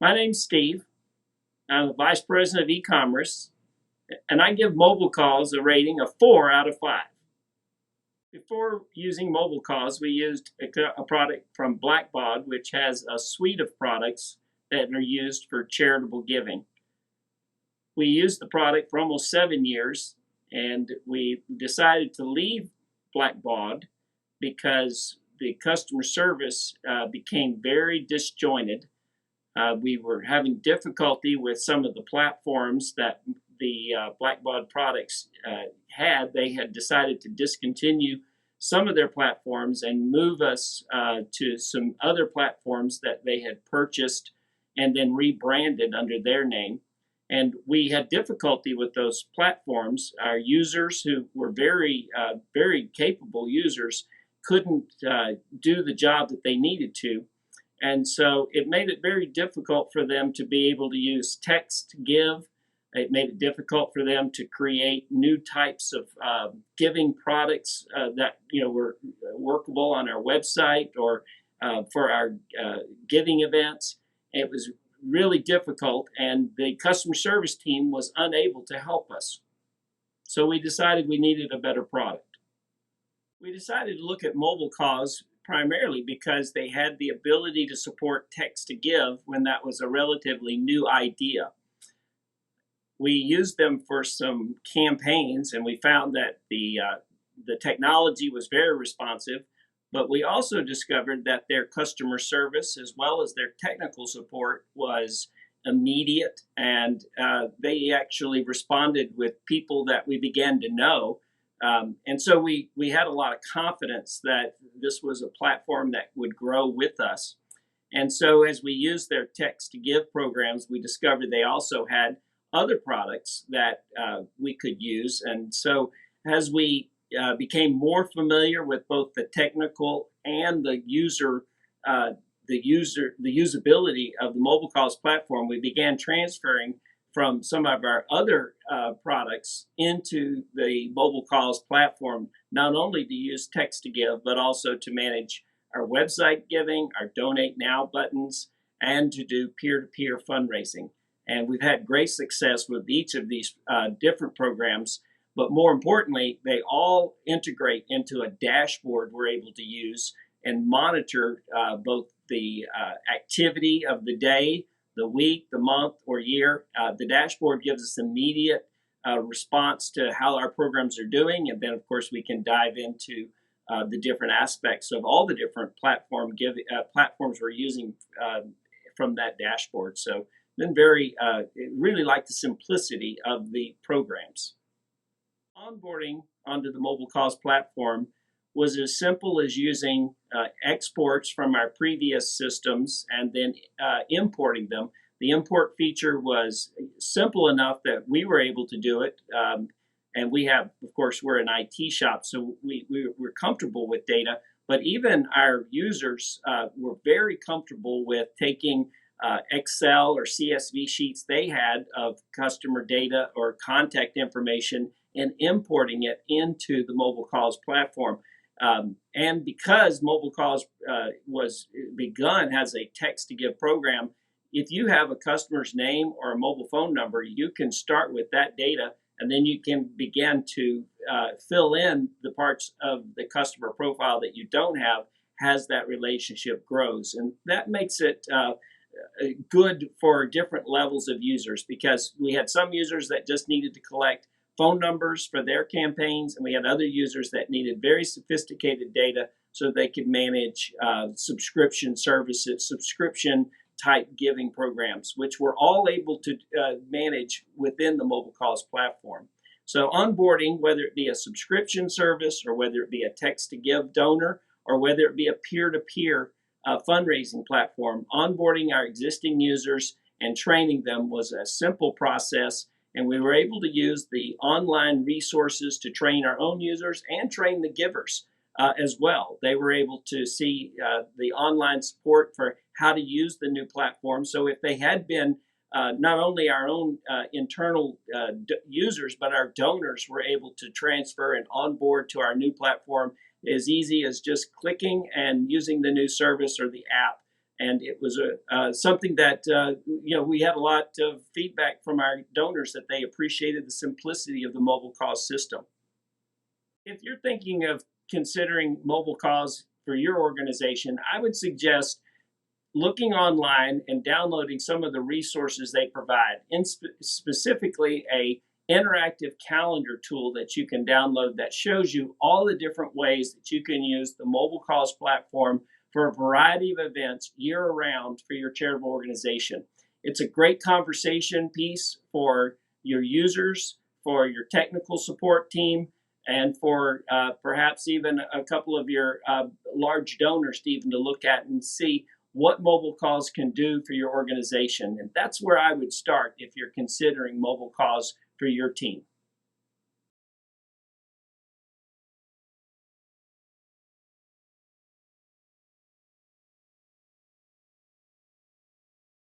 My name's Steve. I'm the Vice President of E-commerce, and I give MobileCause a rating of 4 out of 5. Before using MobileCause, we used a product from Blackbaud, which has a suite of products that are used for charitable giving. We used the product for almost 7 years, and we decided to leave Blackbaud because the customer service became very disjointed. We were having difficulty with some of the platforms that the Blackbaud products had. They had decided to discontinue some of their platforms and move us to some other platforms that they had purchased and then rebranded under their name. And we had difficulty with those platforms. Our users, who were very capable users, couldn't do the job that they needed to. And so it made it very difficult for them to be able to use text give. It made it difficult for them to create new types of giving products that were workable on our website or for our giving events. It was really difficult, and the customer service team was unable to help us. So we decided we needed a better product. We decided to look at MobileCause primarily because they had the ability to support text to give when that was a relatively new idea. We used them for some campaigns, and we found that the technology was very responsive, but we also discovered that their customer service as well as their technical support was immediate, and they actually responded with people that we began to know. And so we had a lot of confidence that this was a platform that would grow with us. And so as we used their text to give programs, we discovered they also had other products that we could use. And so as we became more familiar with both the technical and the usability of the MobileCause platform, we began transferring from some of our other products into the MobileCause platform, not only to use text to give, but also to manage our website giving, our Donate Now buttons, and to do peer-to-peer fundraising. And we've had great success with each of these different programs, but more importantly, they all integrate into a dashboard we're able to use and monitor both the activity of the day, the week, the month, or year. The dashboard gives us immediate response to how our programs are doing, and then of course we can dive into the different aspects of all the different platforms we're using from that dashboard. So been really like the simplicity of the programs. Onboarding onto the MobileCause platform was as simple as using exports from our previous systems and then importing them. The import feature was simple enough that we were able to do it. And we have, of course, we're an IT shop, so we're comfortable with data. But even our users were very comfortable with taking Excel or CSV sheets they had of customer data or contact information and importing it into the MobileCause platform. And because MobileCause was begun as a text-to-give program, if you have a customer's name or a mobile phone number, you can start with that data, and then you can begin to fill in the parts of the customer profile that you don't have as that relationship grows. And that makes it good for different levels of users, because we had some users that just needed to collect phone numbers for their campaigns, and we had other users that needed very sophisticated data so they could manage subscription services, subscription type giving programs, which we're all able to manage within the MobileCause platform. So onboarding, whether it be a subscription service or whether it be a text-to-give donor or whether it be a peer-to-peer fundraising platform, onboarding our existing users and training them was a simple process, and we were able to use the online resources to train our own users and train the givers as well. They were able to see the online support for how to use the new platform. So if they had been not only our own internal users, but our donors were able to transfer and onboard to our new platform as easy as just clicking and using the new service or the app And it was something that we had a lot of feedback from our donors that they appreciated the simplicity of the MobileCause system. If you're thinking of considering MobileCause for your organization, I would suggest looking online and downloading some of the resources they provide, specifically a interactive calendar tool that you can download that shows you all the different ways that you can use the MobileCause platform for a variety of events year round for your charitable organization. It's a great conversation piece for your users, for your technical support team, and for perhaps even a couple of your large donors to even to look at and see what MobileCause can do for your organization. And that's where I would start if you're considering MobileCause for your team.